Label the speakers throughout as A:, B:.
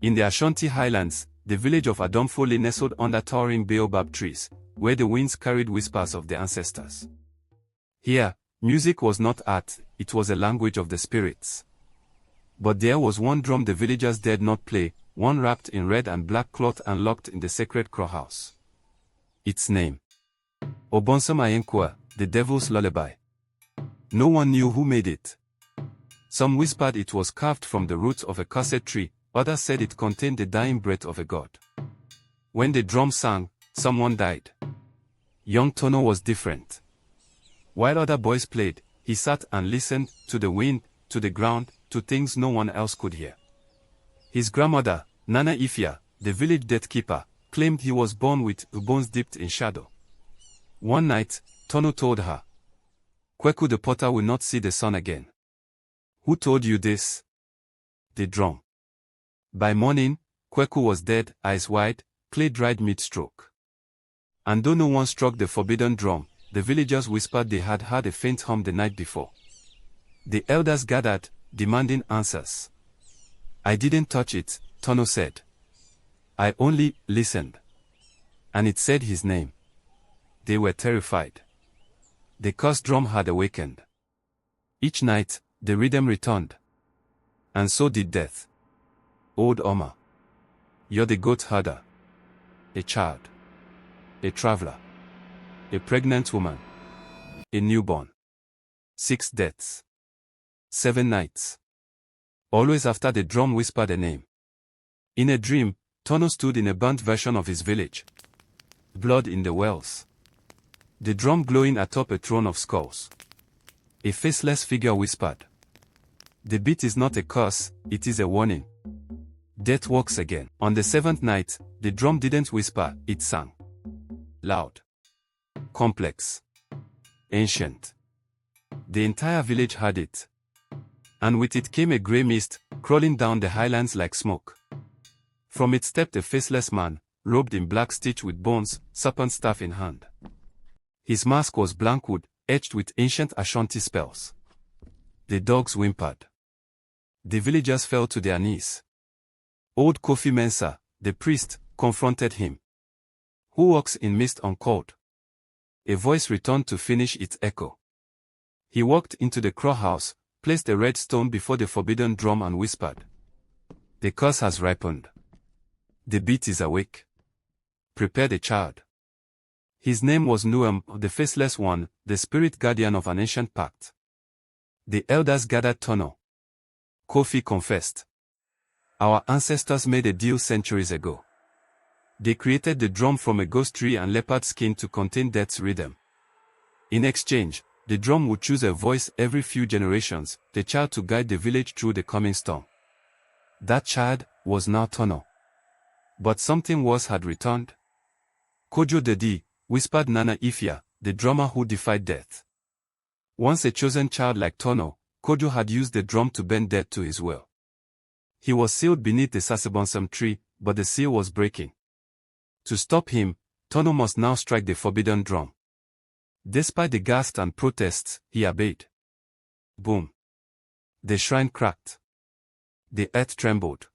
A: In the Ashanti Highlands, the village of Adomfo lay nestled under towering baobab trees, where the winds carried whispers of their ancestors. Here, music was not art, it was a language of the spirits. But there was one drum the villagers dared not play, one wrapped in red and black cloth and locked in the sacred crow house. Its name: Obonsam Ayenkwa, the devil's lullaby. No one knew who made it. Some whispered it was carved from the roots of a cursed tree, others said it contained the dying breath of a god. When the drum sang, someone died. Young Tano was different. While other boys played, he sat and listened, to the wind, to the ground, to things no one else could hear. His grandmother, Nana Ifya, the village death keeper, claimed he was born with bones dipped in shadow. One night, Tano told her, "Kweku the potter will not see the sun again." "Who told you this?" "The drum." By morning, Kweku was dead, eyes wide, clay dried mid-stroke. And though no one struck the forbidden drum, the villagers whispered they had heard a faint hum the night before. The elders gathered, demanding answers. "I didn't touch it," Tano said. "I only listened. And it said his name." They were terrified. The cursed drum had awakened. Each night, the rhythm returned. And so did death. Old Oma, you're the goat herder. A child. A traveler. A pregnant woman. A newborn. 6 deaths. 7 nights. Always after the drum whispered a name. In a dream, Tano stood in a burnt version of his village. Blood in the wells. The drum glowing atop a throne of skulls. A faceless figure whispered. "The beat is not a curse, it is a warning. Death walks again." On the 7th night, the drum didn't whisper, it sang. Loud. Complex. Ancient. The entire village heard it. And with it came a grey mist, crawling down the highlands like smoke. From it stepped a faceless man, robed in black stitched with bones, serpent staff in hand. His mask was blank wood, etched with ancient Ashanti spells. The dogs whimpered. The villagers fell to their knees. Old Kofi Mensah, the priest, confronted him. "Who walks in mist uncalled?" A voice returned to finish its echo. He walked into the crow house, placed a red stone before the forbidden drum and whispered. "The curse has ripened. The beat is awake. Prepare the child." His name was Nuam, the Faceless One, the spirit guardian of an ancient pact. The elders gathered Tano. Kofi confessed. "Our ancestors made a deal centuries ago. They created the drum from a ghost tree and leopard skin to contain death's rhythm. In exchange, the drum would choose a voice every few generations, the child to guide the village through the coming storm. That child was now Tano. But something worse had returned. Kojo Dedi, whispered Nana Ifya, the drummer who defied death. Once a chosen child like Tano, Kojo had used the drum to bend death to his will. He was sealed beneath the sasabonsam tree, but the seal was breaking. To stop him, Tano must now strike the forbidden drum. Despite the gasps and protests, he obeyed. Boom. The shrine cracked. The earth trembled.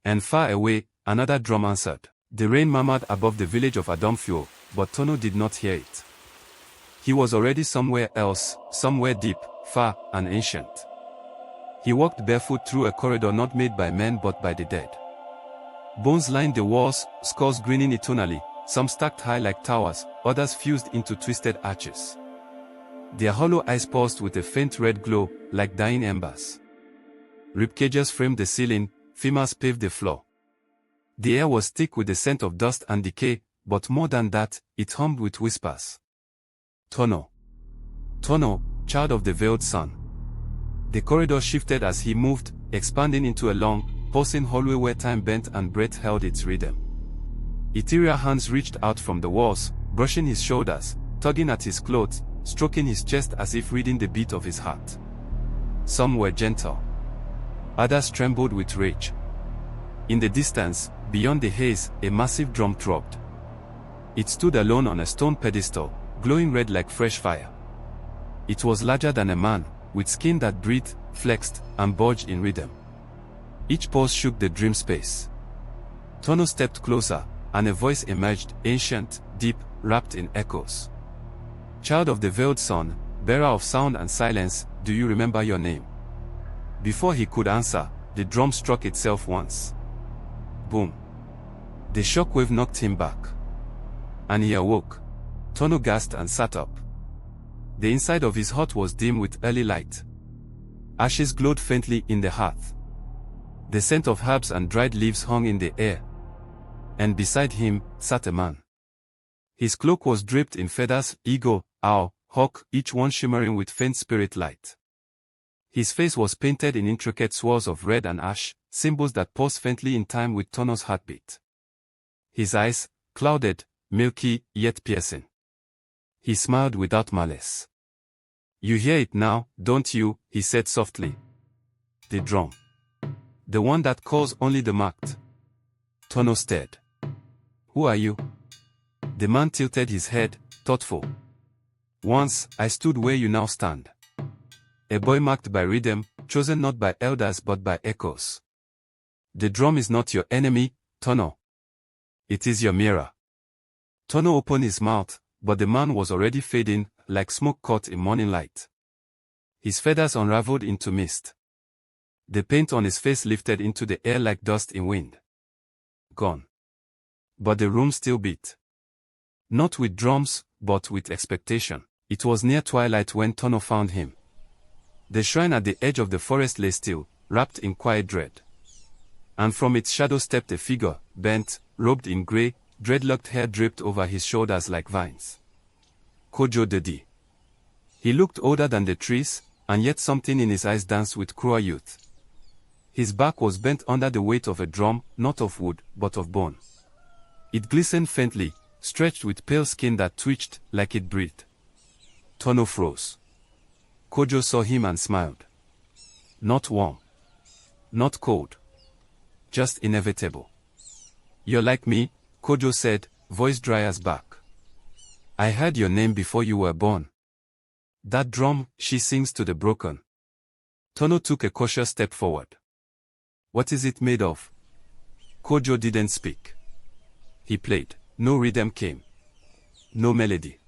A: And far away, another drum answered. The rain murmured above the village of Adomfio, but Tano did not hear it. He was already somewhere else, somewhere deep, far, and ancient. He walked barefoot through a corridor not made by men but by the dead. Bones lined the walls, skulls grinning eternally, some stacked high like towers, others fused into twisted arches. Their hollow eyes pulsed with a faint red glow, like dying embers. Ribcages framed the ceiling, femurs paved the floor. The air was thick with the scent of dust and decay, but more than that, it hummed with whispers. Tano. Tano, child of the veiled sun. The corridor shifted as he moved, expanding into a long, pulsing hallway where time bent and breath held its rhythm. Ethereal hands reached out from the walls, brushing his shoulders, tugging at his clothes, stroking his chest as if reading the beat of his heart. Some were gentle. Others trembled with rage. In the distance, beyond the haze, a massive drum throbbed. It stood alone on a stone pedestal, glowing red like fresh fire. It was larger than a man, with skin that breathed, flexed, and bulged in rhythm. Each pulse shook the dream space. Tano stepped closer, and a voice emerged, ancient, deep, wrapped in echoes. Child of the veiled sun, bearer of sound and silence, do you remember your name? Before he could answer, the drum struck itself once. Boom. The shockwave knocked him back. And he awoke. Tano gasped and sat up. The inside of his hut was dim with early light. Ashes glowed faintly in the hearth. The scent of herbs and dried leaves hung in the air. And beside him sat a man. His cloak was draped in feathers, eagle, owl, hawk, each one shimmering with faint spirit light. His face was painted in intricate swirls of red and ash, symbols that pulsed faintly in time with Tano's heartbeat. His eyes, clouded, milky, yet piercing. He smiled without malice. You hear it now, don't you? He said softly. The drum. The one that calls only the marked. Tano stared. Who are you? The man tilted his head, thoughtful. Once, I stood where you now stand. A boy marked by rhythm, chosen not by elders but by echoes. The drum is not your enemy, Tano. It is your mirror. Tano opened his mouth, but the man was already fading, like smoke caught in morning light. His feathers unraveled into mist. The paint on his face lifted into the air like dust in wind. Gone. But the room still beat. Not with drums, but with expectation. It was near twilight when Tano found him. The shrine at the edge of the forest lay still, wrapped in quiet dread. And from its shadow stepped a figure, bent, robed in grey, dreadlocked hair draped over his shoulders like vines. Kojo Dedi. He looked older than the trees, and yet something in his eyes danced with cruel youth. His back was bent under the weight of a drum, not of wood, but of bone. It glistened faintly, stretched with pale skin that twitched like it breathed. Tano froze. Kojo saw him and smiled. Not warm. Not cold. Just inevitable. You're like me, Kojo said, voice dry as bark. I heard your name before you were born. That drum, she sings to the broken. Tano took a cautious step forward. What is it made of? Kojo didn't speak. He played. No rhythm came. No melody.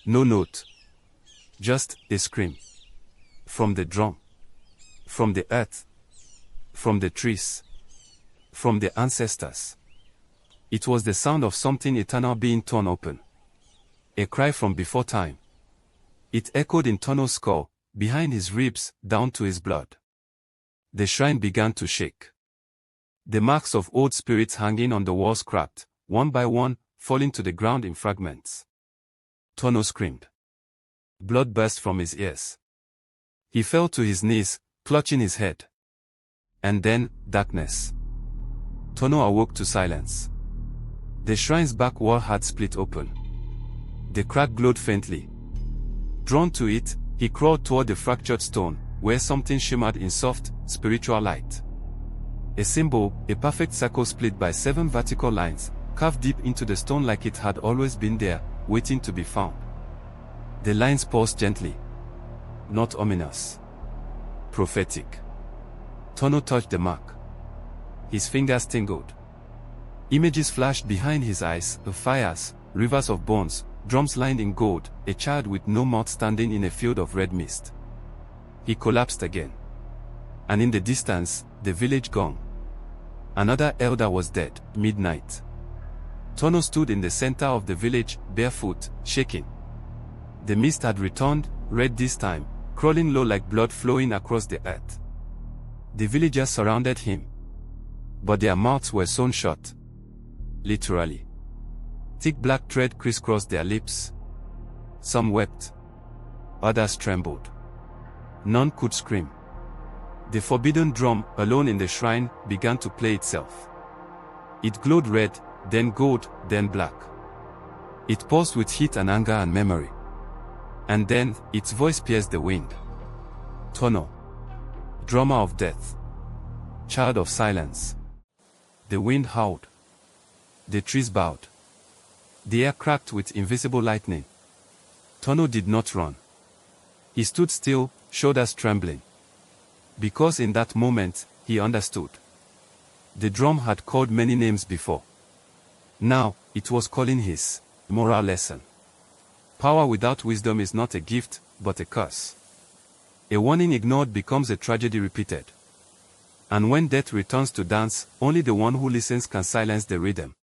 A: No note. Just a scream. From the drum. From the earth. From the trees. From the ancestors. It was the sound of something eternal being torn open. A cry from before time. It echoed in Tano's skull, behind his ribs, down to his blood. The shrine began to shake. The marks of old spirits hanging on the walls cracked, one by one, falling to the ground in fragments. Tano screamed. Blood burst from his ears. He fell to his knees, clutching his head. And then, darkness. Tano awoke to silence. The shrine's back wall had split open. The crack glowed faintly. Drawn to it, he crawled toward the fractured stone, where something shimmered in soft, spiritual light. A symbol, a perfect circle split by 7 vertical lines, carved deep into the stone like it had always been there, waiting to be found. The lines paused gently. Not ominous. Prophetic. Tano touched the mark. His fingers tingled. Images flashed behind his eyes, of fires, rivers of bones, drums lined in gold, a child with no mouth standing in a field of red mist. He collapsed again. And in the distance, the village gong. Another elder was dead, midnight. Tano stood in the center of the village, barefoot, shaking. The mist had returned, red this time, crawling low like blood flowing across the earth. The villagers surrounded him. But their mouths were sewn shut. Literally. Thick black thread crisscrossed their lips. Some wept. Others trembled. None could scream. The forbidden drum, alone in the shrine, began to play itself. It glowed red, then gold, then black. It pulsed with heat and anger and memory. And then, its voice pierced the wind. Tano. Drummer of death. Child of silence. The wind howled. The trees bowed. The air cracked with invisible lightning. Tano did not run. He stood still, shoulders trembling. Because in that moment, he understood. The drum had called many names before. Now, it was calling his moral lesson. Power without wisdom is not a gift, but a curse. A warning ignored becomes a tragedy repeated. And when death returns to dance, only the one who listens can silence the rhythm.